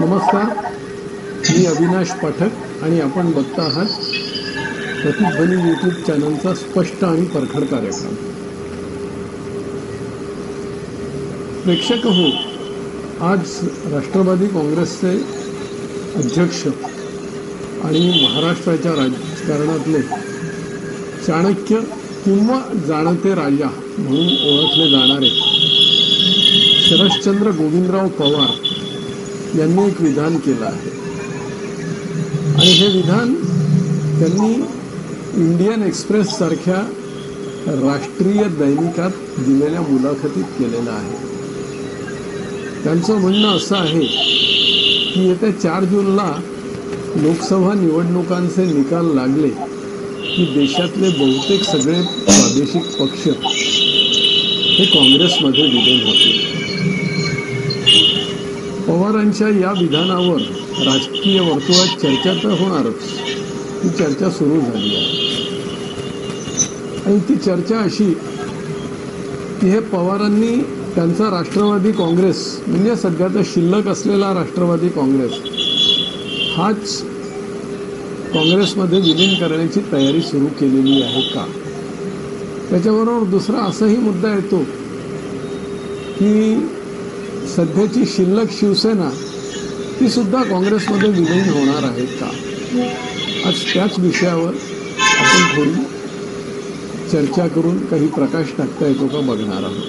नमस्कार, मी अविनाश पाठक आणि आपण बघता आहात प्रतिध्वनी यूट्यूब चॅनलचा स्पष्ट आणि परखड कार्यक्रम. प्रेक्षक हो, आज राष्ट्रवादी काँग्रेसचे अध्यक्ष आणि महाराष्ट्राच्या राजकारणातले चाणक्य किंवा जाणते राजा म्हणून ओळखले जाणारे शरदचंद्र गोविंदराव पवार यांनी एक विधान केलं आहे आणि हे विधान त्यांनी इंडियन एक्सप्रेस सारख्या राष्ट्रीय दैनिकात दिलेल्या मुलाखतीत केलेलं आहे. त्यांचं म्हणणं असं आहे की येत्या 4 जूनला लोकसभा निवडणुकांचे निकाल लागले की देशातले बहुतेक सगळे प्रादेशिक पक्ष हे काँग्रेसमध्ये विलीन होतील. पवारांच्या या विधानावर राजकीय वर्तुळात चर्चा तर होणारच. ती चर्चा सुरू झाली आहे आणि ती चर्चा अशी की हे पवारांनी त्यांचा राष्ट्रवादी काँग्रेस म्हणजे सध्या तर शिल्लक असलेला राष्ट्रवादी काँग्रेस हाच काँग्रेसमध्ये विलीन करण्याची तयारी सुरू केलेली आहे का. त्याच्याबरोबर दुसरा असाही मुद्दा येतो की सध्याची शिल्लक शिवसेना ती सुद्धा काँग्रेसमध्ये विलीन होणार आहे का. आज त्याच विषयावर आपण थोडी चर्चा करून काही प्रकाश टाकता येतो का बघणार आहोत.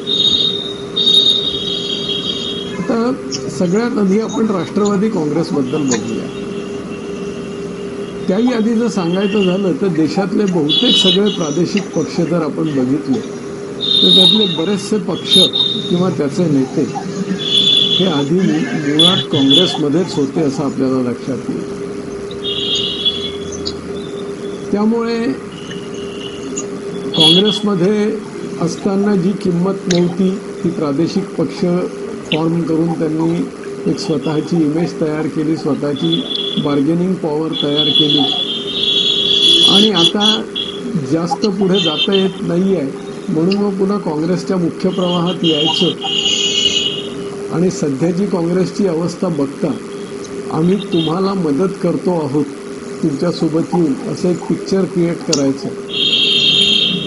आता सगळ्यात आधी आपण राष्ट्रवादी काँग्रेसबद्दल बघूया. त्याही आधी जर सांगायचं झालं तर देशातले बहुतेक सगळे प्रादेशिक पक्ष जर आपण बघितले तर त्यातले बरेचसे पक्ष किंवा त्याचे नेते हे आधी मुळात काँग्रेसमध्येच होते असं आपल्याला लक्षात येईल. त्यामुळे काँग्रेसमध्ये असताना जी किंमत नव्हती ती प्रादेशिक पक्ष फॉर्म करून त्यांनी एक स्वतःची इमेज तयार केली, स्वतःची बार्गेनिंग पॉवर तयार केली आणि आता जास्त पुढे जाता येत नाही आहे म्हणून मग पुन्हा काँग्रेसच्या मुख्य प्रवाहात यायचं आणि सध्याची काँग्रेसची अवस्था बघता आम्ही तुम्हाला मदत करतो आहोत तुमच्यासोबत येऊन असं एक पिक्चर क्रिएट करायचं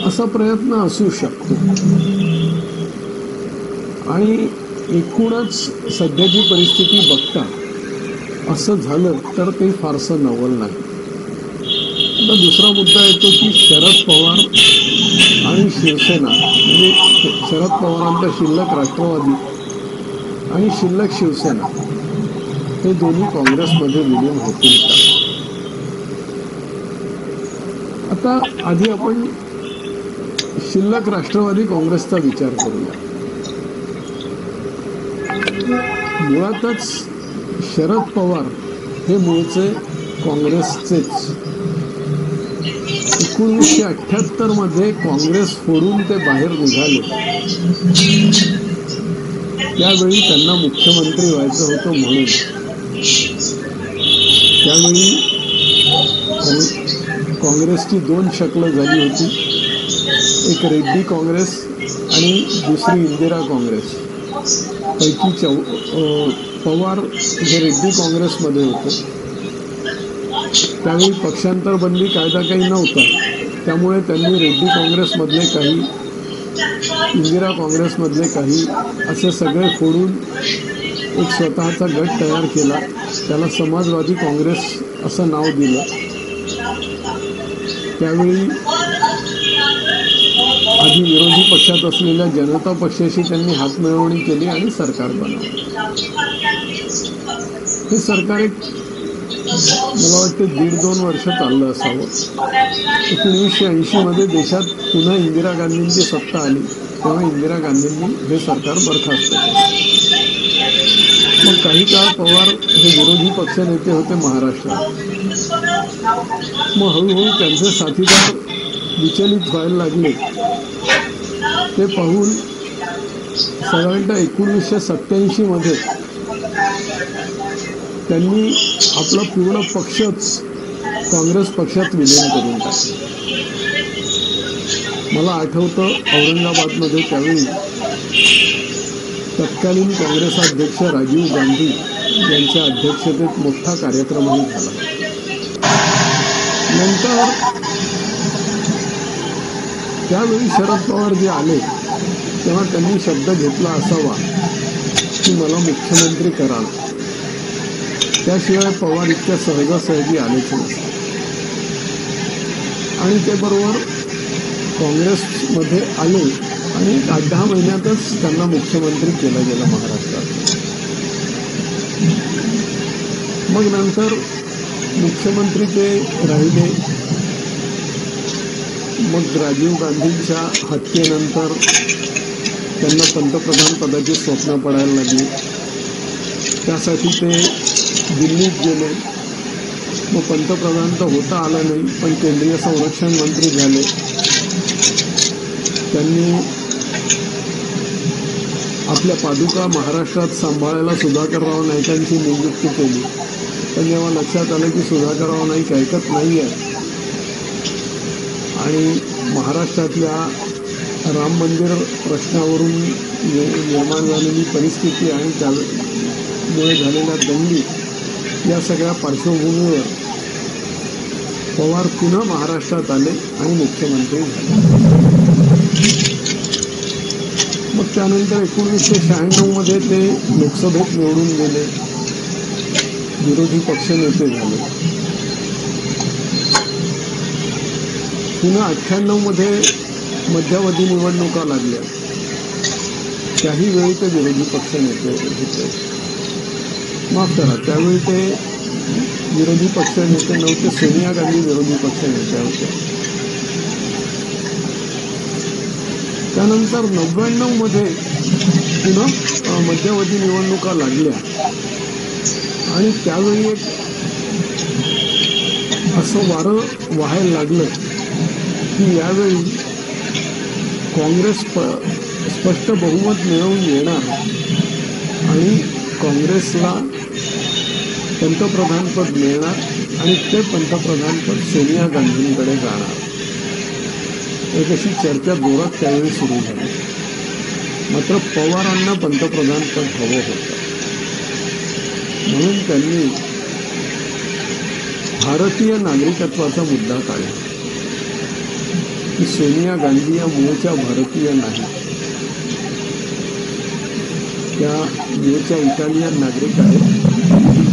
असा प्रयत्न असू शकतो. आणि एकूणच सध्याची परिस्थिती बघता असं झालं तर ते फारसं नवल नाही. आता दुसरा मुद्दा येतो की शरद पवार आणि शिवसेना म्हणजे शरद पवारांचा शिल्लक राष्ट्रवादी आणि शिल्लक शिवसेना हे दोन्ही काँग्रेसमध्ये विलीन होतील का. आता आधी आपण शिल्लक राष्ट्रवादी काँग्रेसचा विचार करूया. मुळातच शरद पवार हे मूळचे काँग्रेसचेच. 1978 मध्ये काँग्रेस फोडून ते बाहेर निघाले. त्यावेळी त्यांना मुख्यमंत्री व्हायचं होतं म्हणून त्यावेळी काँग्रेसची 2 शकलं झाली होती. एक रेड्डी काँग्रेस आणि दुसरी इंदिरा काँग्रेस. पैकी पवार हे रेड्डी काँग्रेसमध्ये होते. त्यावेळी पक्षांतर बंदी कायदा काही नव्हता त्यामुळे त्यांनी रेड्डी काँग्रेसमधले काही, इंदिरा काँग्रेसमधले काही असे सगळे फोडून एक स्वतःचा गट तयार केला. त्याला समाजवादी काँग्रेस असं नाव दिलं. त्यावेळी आधी विरोधी पक्षात असलेल्या जनता पक्षाशी त्यांनी हातमिळवणी केली आणि सरकार बनवलं. हे सरकार एक मला वाटतं 1.5-2 वर्ष चाललं असावं. 1980 मध्ये देशात पुन्हा इंदिरा गांधींची सत्ता आली तेव्हा इंदिरा गांधींनी हे सरकार बरखास्त केलं. मग काही काळ पवार हे विरोधी पक्षनेते होते महाराष्ट्रात. मग हळूहळू त्यांचे साथीदार विचलित व्हायला लागले. ते पाहून साधारणतः 1987 मध्ये त्यांनी आपला पूर्ण पक्षच काँग्रेस पक्षात विलीन करून टाकला. मला आठवतं औरंगाबादमध्ये त्यावेळी तत्कालीन काँग्रेस अध्यक्ष राजीव गांधी यांच्या अध्यक्षतेत मोठा कार्यक्रमही झाला. नंतर त्यावेळी शरद पवार जे आले तेव्हा त्यांनी शब्द घेतला असावा की मला मुख्यमंत्री करा. त्याशिवाय पवार इतक्या सहजासहजी आलेच नसते. आणि ते बरोबर काँग्रेसमध्ये आले आणि 8-10 महिन्यातच त्यांना मुख्यमंत्री केलं गेलं महाराष्ट्रात. मग नंतर मुख्यमंत्री ते राहिले. मग राजीव गांधींच्या हत्येनंतर त्यांना पंतप्रधान पदाची स्वप्न पडायला लागली. त्यासाठी ते दिल्लीत गेले. मग पंतप्रधान तर होता आला नाही, पण केंद्रीय संरक्षण मंत्री झाले. त्यांनी आपल्या पादुका महाराष्ट्रात सांभाळायला सुधाकरराव नाईकांची नियुक्ती केली. पण जेव्हा लक्षात आलं की सुधाकरराव नाईक ऐकत नाही आहे आणि महाराष्ट्रातल्या राम मंदिर प्रश्नावरून निर्माण झालेली परिस्थिती आणि त्यामुळे झालेल्या दंगली या सगळ्या पार्श्वभूमीवर पवार पुन्हा महाराष्ट्रात आले आणि मुख्यमंत्री झाले. मग त्यानंतर 1996 ते लोकसभेत निवडून गेले, विरोधी पक्षनेते झाले. पुन्हा 98 मध्यावधी निवडणुका लागल्या. त्याही वेळी ते विरोधी पक्षनेते होते. माफ करा, त्यावेळी ते विरोधी पक्षनेते नव्हते, सोनिया गांधी विरोधी पक्षनेत्या होत्या. त्यानंतर 99 पुन्हा मध्यावधी निवडणुका लागल्या आणि त्यावेळी एक असं वारं व्हायला लागलं की यावेळी काँग्रेस स्पष्ट बहुमत मिळवून येणार आणि काँग्रेसला पंतप्रधानपद मिळणार आणि ते पंतप्रधानपद सोनिया गांधींकडे जाणार. एक अशी चर्चा जोरात त्यावेळी सुरू झाली. मात्र पवारांना पंतप्रधानपद हवं होतं म्हणून त्यांनी भारतीय नागरिकत्वाचा मुद्दा काढला की सोनिया गांधी या मूळच्या भारतीय नाही, त्या मूळच्या इटालियन नागरिक आहेत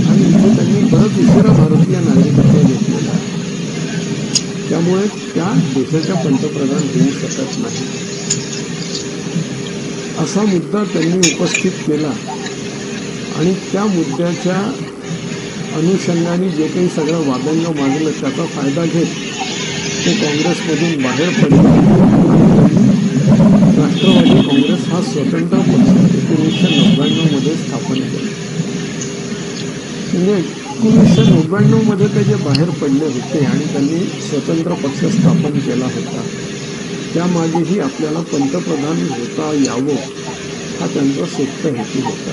आणि इथे त्यांनी बरंच उशिरा भारतीय नागरिकत्व घेतलेलं आहे. त्यामुळे त्या देशाच्या पंतप्रधान होऊ शकत नाही असा मुद्दा त्यांनी उपस्थित केला आणि त्या मुद्द्याच्या अनुषंगाने जे काही सगळं वादंग माजलं त्याचा फायदा घेत ते काँग्रेसमधून बाहेर पडले. राष्ट्रवादी काँग्रेस हा स्वतंत्र पक्ष 1999 स्थापन केला. म्हणजे 1999 ते जे बाहेर पडले होते आणि त्यांनी स्वतंत्र पक्ष स्थापन केला होता त्यामागेही आपल्याला पंतप्रधान होता यावं हा त्यांचा सुप्त हेतू होता.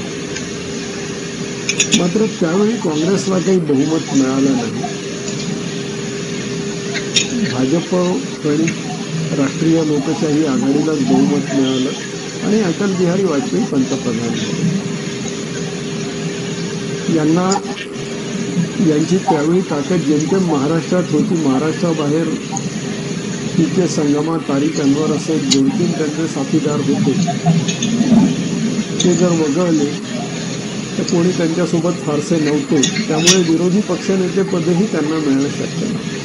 मात्र त्यावेळी काँग्रेसला काही बहुमत मिळालं नाही. भाजप प्रणित राष्ट्रीय लोकशाही आघाडीलाच बहुमत मिळालं आणि अटल बिहारी वाजपेयी पंतप्रधान झाले. यांची त्यावेळी ताकद जेमतेम महाराष्ट्रात होती. महाराष्ट्राबाहेर पीके संगमा, तारिक अनवर असे 2-3 त्यांचे साथीदार होते. ते जर वगळले तर कोणी त्यांच्यासोबत फारसे नव्हते. त्यामुळे विरोधी पक्षनेतेपदही त्यांना मिळणं शक्य नव्हतं.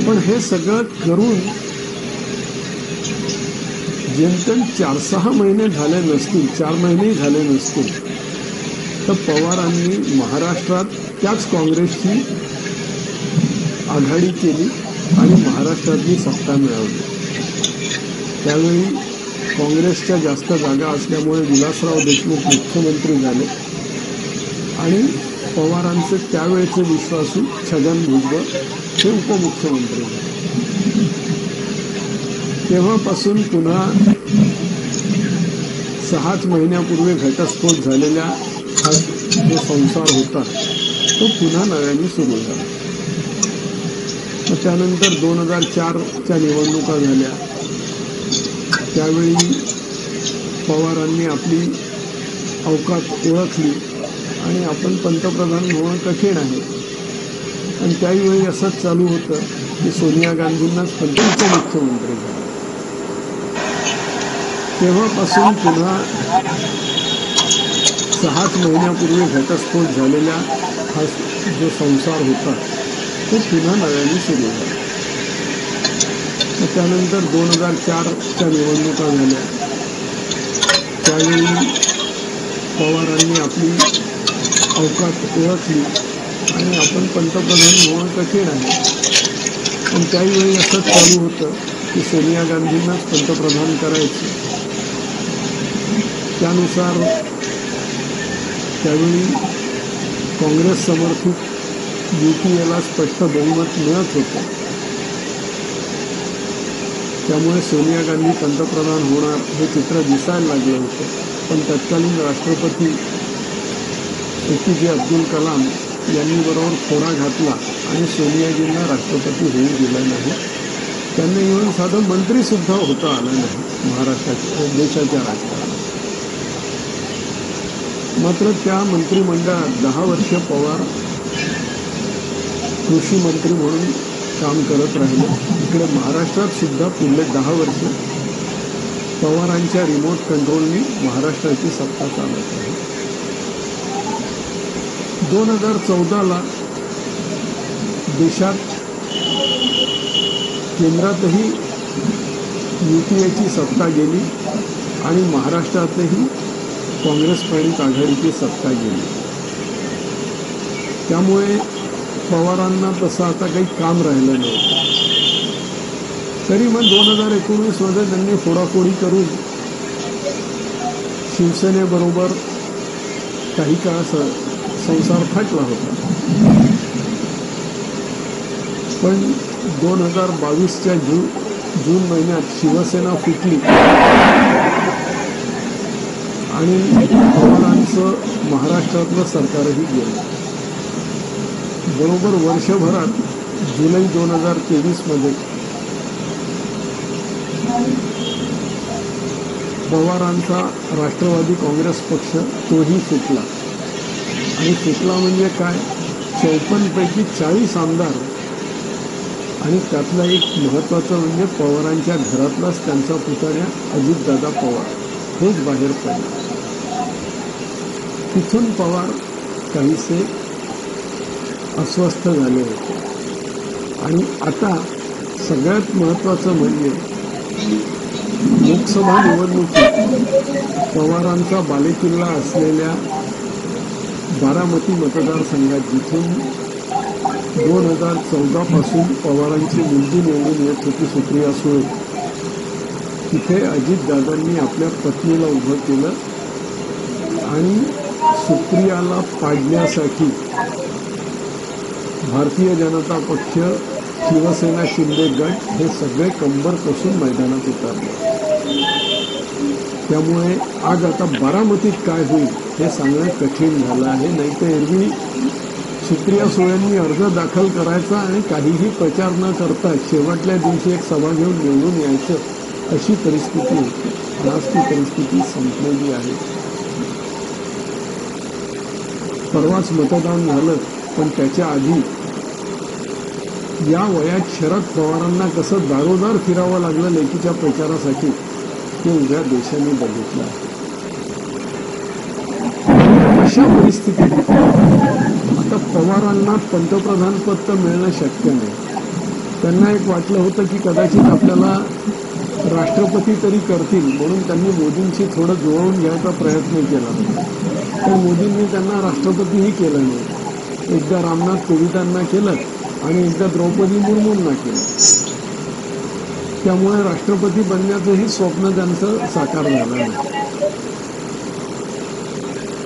पण हे सगळं करून जेमतेम 4-6 महिने झाले नसतील, 4 महिनेही झाले नसतील तर पवारांनी महाराष्ट्रात त्याच काँग्रेसची आघाडी केली आणि महाराष्ट्रातली सत्ता मिळवली. त्यावेळी काँग्रेसच्या जास्त जागा असल्यामुळे विलासराव देशमुख मुख्यमंत्री झाले आणि पवारांचे त्यावेळेचे विश्वासू छगन भुजबळ हे उपमुख्यमंत्री झाले. तेव्हापासून पुन्हा 6 महिन्यापूर्वी घटस्फोट झालेला हा जो संसार होता तो पुन्हा नव्याने सुरू झाला. त्यानंतर 2004च्या निवडणुका झाल्या. त्यावेळी पवारांनी आपली अवकात ओळखली आणि आपण पंतप्रधान होणं कठीण आहे. आणि त्यावेळी असंच चालू होतं की सोनिया गांधींनाच उपमुख्यमंत्री झाले. तेव्हापासून पुन्हा 6च महिन्यापूर्वी घटस्फोट झालेला हा जो संसार होता तो पुन्हा नव्याने सुरू झाला. त्यानंतर 2004च्या निवडणुका झाल्या. त्यावेळी पवारांनी आपली अवकात ओळखली आणि आपण पंतप्रधान होणं कठीण आहे. पण त्यावेळी असंच चालू होतं की सोनिया गांधींनाच पंतप्रधान करायचं. त्यानुसार त्यावेळी काँग्रेस समर्थित UPAला स्पष्ट बहुमत मिळत होतं. त्यामुळे सोनिया गांधी पंतप्रधान होणार हे चित्र दिसायला लागलं होतं. पण तत्कालीन राष्ट्रपती APJ अब्दुल कलाम यांनी बरोबर खोडा घातला आणि सोनियाजींना राष्ट्रपती होऊ दिलं नाही. त्यांना येऊन साधं मंत्रीसुद्धा होता आलं नाही महाराष्ट्राच्या देशाच्या राजकारणात. मात्र त्या मंत्रिमंडळात 10 वर्ष पवार कृषी मंत्री म्हणून काम करत राहिले. इकडे महाराष्ट्रात सुद्धा पुढले 10 वर्ष पवारांच्या रिमोट कंट्रोलनी महाराष्ट्राची सत्ता चालत आहे. 2014ला देशात केंद्रातही UPAची सत्ता गेली आणि महाराष्ट्रातही काँग्रेस प्रणित आघाडीची सत्ता गेली. त्यामुळे पवारांना तसं आता काही काम राहिलं नव्हतं. तरी मग 2019मध्ये त्यांनी फोडाफोडी करून शिवसेनेबरोबर काही काळ संसार थाटला होता. पण 2022च्या जून महिन्यात शिवसेना फुटली आणि पवारांचं महाराष्ट्रातलं सरकारही गेलं. बरोबर वर्षभरात जुलै 2023मध्ये पवारांचा राष्ट्रवादी काँग्रेस पक्ष तोही फुटला. आणि फुटला म्हणजे काय, 54 पैकी 40 आमदार आणि त्यातला एक महत्त्वाचं म्हणजे पवारांच्या घरातलाच त्यांचा पुतण्या अजितदादा पवार हेच बाहेर पडले. तिथून पवार काहीसे अस्वस्थ झाले होते. आणि आता सगळ्यात महत्त्वाचं म्हणजे लोकसभा निवडणुकीत पवारांचा बालेकिल्ला असलेल्या बारामती मतदारसंघात जिथून 2014 पासून पवारांची मुलगी निवडून येत होती सुप्रिया सुळे, तिथे अजितदादांनी आपल्या पत्नीला उभं केलं आणि सुप्रियाला पाडण्यासाठी भारतीय जनता पक्ष, शिवसेना, शिंदे गट हे सगळे कंबर कसून मैदानात उतरले. त्यामुळे आज आता बारामतीत काय होईल हे सांगणं कठीण झालं आहे. नाही तर एरवी सुप्रिया सुळेंनी अर्ज दाखल करायचा आणि काहीही प्रचार न करता शेवटल्या दिवशी एक सभा घेऊन निवडून यायचं अशी परिस्थिती होती. आज ती परिस्थिती संपलेली आहे. परवाच मतदान झालं, पण त्याच्या आधी या वयात शरद पवारांना कसं दारोदार फिरावं लागलं लेकीच्या प्रचारासाठी ते उद्या देशाने बघितलं आहे. अशा परिस्थितीत आता पवारांना पंतप्रधान पद तर मिळणं शक्य नाही. त्यांना एक वाटलं होतं की कदाचित आपल्याला राष्ट्रपती तरी करतील म्हणून त्यांनी मोदींशी थोडं जुळवून घ्यायचा प्रयत्न केला होता. पण मोदींनी त्यांना राष्ट्रपतीही केलं नाही. एकदा रामनाथ कोविंदांना केलं आणि एकदा द्रौपदी मुर्मूंना केलं. त्यामुळे राष्ट्रपती बनण्याचंही स्वप्न त्यांचं साकार झालं नाही.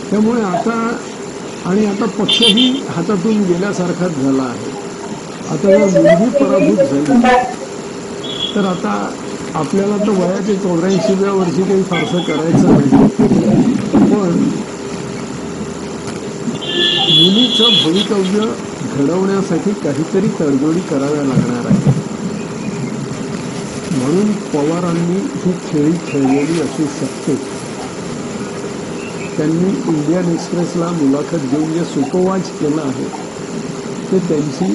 त्यामुळे आता पक्षही हातातून गेल्यासारखाच झाला आहे. आता जर मुलगी पराभूत झाली तर आता आपल्याला तर वयाच्या 84व्या वर्षी काही फारसं करायचं नाही. पण मुलीचं भवितव्य घडवण्यासाठी काहीतरी तडजोडी कराव्या लागणार आहे. म्हणून पवारांनी ही खेळी खेळलेली असू शकते. त्यांनी इंडियन एक्सप्रेसला मुलाखत देऊन जे सुतोवाच केलं आहे ते त्यांची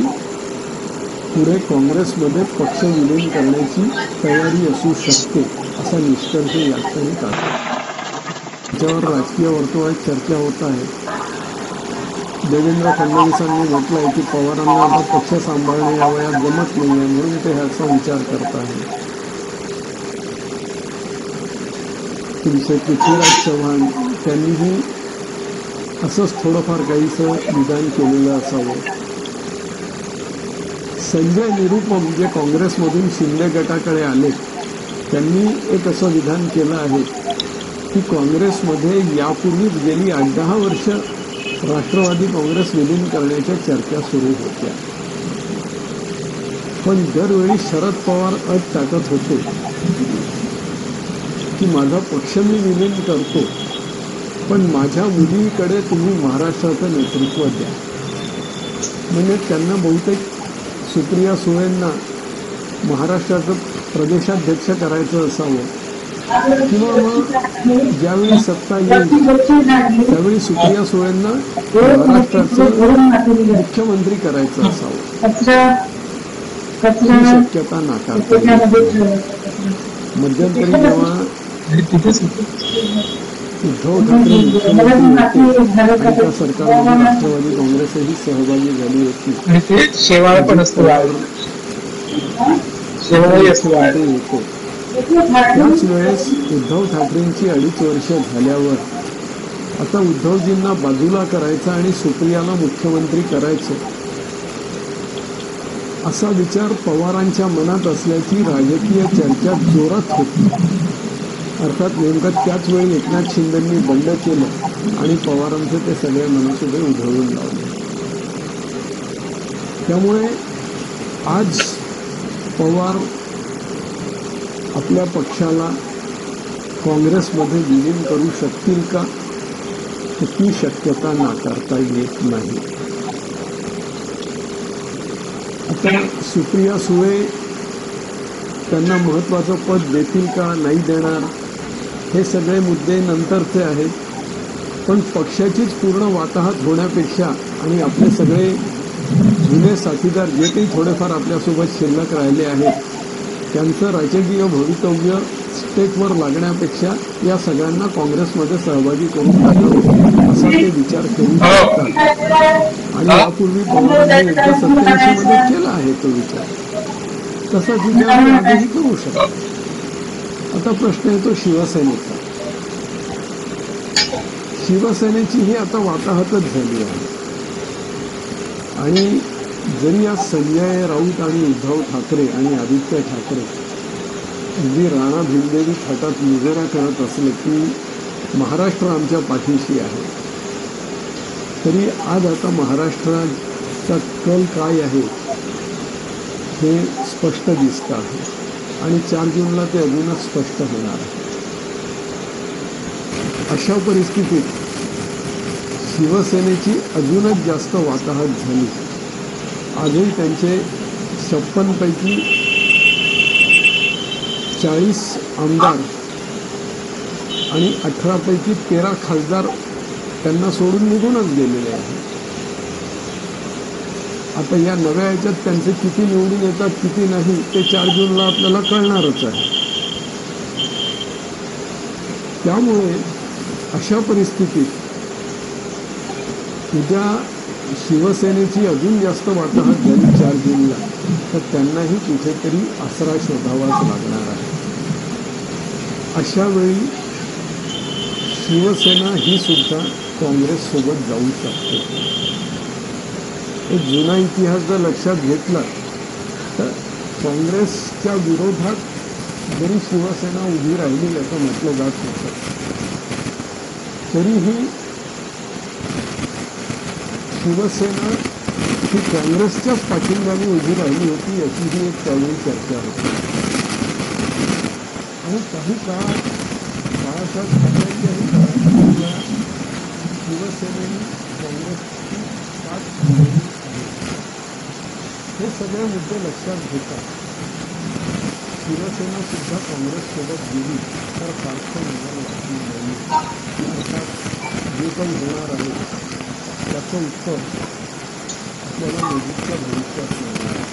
पुढे काँग्रेसमध्ये पक्ष विलीन करण्याची तयारी असू शकते असा निष्कर्ष या क्षणी काढतो. त्याच्यावर राजकीय वर्तुळात चर्चा होत आहे. देवेंद्र फडणवीसांनी म्हटलंय की पवारांना आता पक्ष सांभाळणे या वयात जमत नाहीये म्हणून ते ह्याचा विचार करत आहे. तुमचे पृथ्वीराज चव्हाण त्यांनीही असंच थोडंफार काहीसं विधान केलेलं असावं. संजय निरुपम जे काँग्रेसमधून शिंदे गटाकडे आले त्यांनी एक असं विधान केलं आहे की काँग्रेसमध्ये यापूर्वीच गेली 8-10 वर्ष राष्ट्रवादी काँग्रेस विलीन करण्याच्या चर्चा सुरू होत्या. पण दरवेळी शरद पवार अट टाकत होते की माझा पक्ष मी विलीन करतो पण माझ्या मुलीकडे तुम्ही महाराष्ट्राचं नेतृत्व द्या. म्हणजे त्यांना बहुतेक सुप्रिया सुळेंना महाराष्ट्राचं प्रदेशाध्यक्ष करायचं असावं किंवा मग ज्यावेळी सत्ता येईल त्यावेळी सुप्रिया सुळेंना महाराष्ट्राचं मुख्यमंत्री करायचं असावं. ही शक्यता नाकारता येईल. मध्यंतरी जेव्हा उद्धव ठाकरे मुख्यमंत्री होते आणि त्या सरकारमध्ये राष्ट्रवादी काँग्रेसही सहभागी झाली होती. त्याच वेळेस उद्धव ठाकरेंची 2.5 वर्ष झाल्यावर आता उद्धवजींना बाजूला करायचं आणि सुप्रियाला मुख्यमंत्री करायचं असा विचार पवारांच्या मनात असल्याची राजकीय चर्चा जोरात होती. अर्थात नेमकं त्याच वेळी एकनाथ शिंदेंनी बंड केलं आणि पवारांचे ते सगळे मनसुबे उधळून लावले. त्यामुळे आज पवार आपल्या पक्षाला काँग्रेसमध्ये विलीन करू शकतील का ती शक्यता नाकारता येत नाही. आता सुप्रिया सुळे त्यांना महत्त्वाचं पद देतील का नाही देणार हे सगळे मुद्दे नंतरचे आहेत. पण पक्षाचीच पूर्ण वाताहत होण्यापेक्षा आणि आपले सगळे जुने साथीदार जे काही थोडेफार आपल्यासोबत शिल्लक राहिले आहेत त्यांचं राजकीय भवितव्य स्टेजवर लागण्यापेक्षा या सगळ्यांना काँग्रेसमध्ये सहभागी करून टाकावं असा ते विचार करू शकतात. आणि यापूर्वी पवारांनी 1987 मध्ये केला आहे तो विचार. तसाच विचार आजही करू शकतात. आता प्रश्न येतो शिवसेनेचा. शिवसेनेची ही आता वाताहतच झाली आहे. आणि जरी या संजय राऊत आणि उद्धव ठाकरे आणि आदित्य ठाकरे अगदी राणा भिमदेवी थाटात मुजरा करत असले की महाराष्ट्र आमच्या पाठीशी आहे, तरी आज आता महाराष्ट्राचा कल काय आहे हे स्पष्ट दिसतं आहे आणि 4 जूनला ते अजूनच स्पष्ट होणार आहे. अशा परिस्थितीत शिवसेनेची अजूनच जास्त वाताहत झाली. आजही त्यांचे 56 पैकी 40 आमदार आणि 18 पैकी 13 खासदार त्यांना सोडून निघूनच गेलेले आहेत. आता या नव्या ह्याच्यात त्यांचे किती निवडून येतात किती नाही ते 4 जूनला आपल्याला कळणारच आहे. त्यामुळे अशा परिस्थितीत उद्या शिवसेनेची अजून जास्त वाताहत झाली 4 जूनला तर त्यांनाही कुठेतरी आसरा शोधावाच लागणार आहे. अशा वेळी शिवसेना ही सुद्धा काँग्रेससोबत जाऊ शकते. एक जुना इतिहास जर लक्षात घेतला तर काँग्रेसच्या विरोधात जरी शिवसेना उभी राहिली असं म्हटलं जात होतं तरीही शिवसेना ही काँग्रेसच्याच पाठिंब्याने उभी राहिली होती अशी ही एक त्यावेळी चर्चा होती. आणि काही काळात बाळासाहेब ठाकरेंच्याही काळात शिवसेनेने काँग्रेसची साथ दिलेली आहे. हे सगळे मुद्दे लक्षात घेतात शिवसेना सुद्धा काँग्रेससोबत गेली तर फारसं नजर लागली नाही. अर्थात काही होणार आहे त्याचं उत्तर आपल्याला नजीकच्या भविष्यात मिळणार आहे.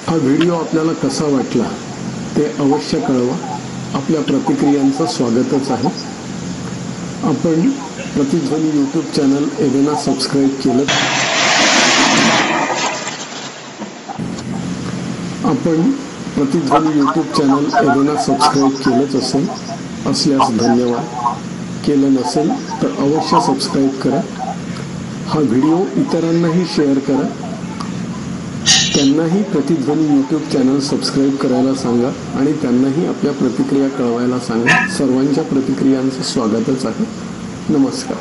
हा व्हिडिओ आपल्याला कसा वाटला ते अवश्य कळवा. आपल्या प्रतिक्रियांचं स्वागतच आहे. आपण प्रतिध्वनी यूट्यूब चॅनल एवेना सबस्क्राईब केलं. आपण प्रतिध्वनी यूट्यूब चॅनल एवेना सबस्क्राईब केलंच असल्यास धन्यवाद. केलं नसेल तर अवश्य सबस्क्राईब करा. हा व्हिडिओ इतरांनाही शेअर करा. त्यांनाही प्रतिध्वनी यूट्यूब चॅनल सबस्क्राईब करायला सांगा आणि त्यांनाही आपल्या प्रतिक्रिया कळवायला सांगा. सर्वांच्या प्रतिक्रियांचं स्वागतच आहे. नमस्कार.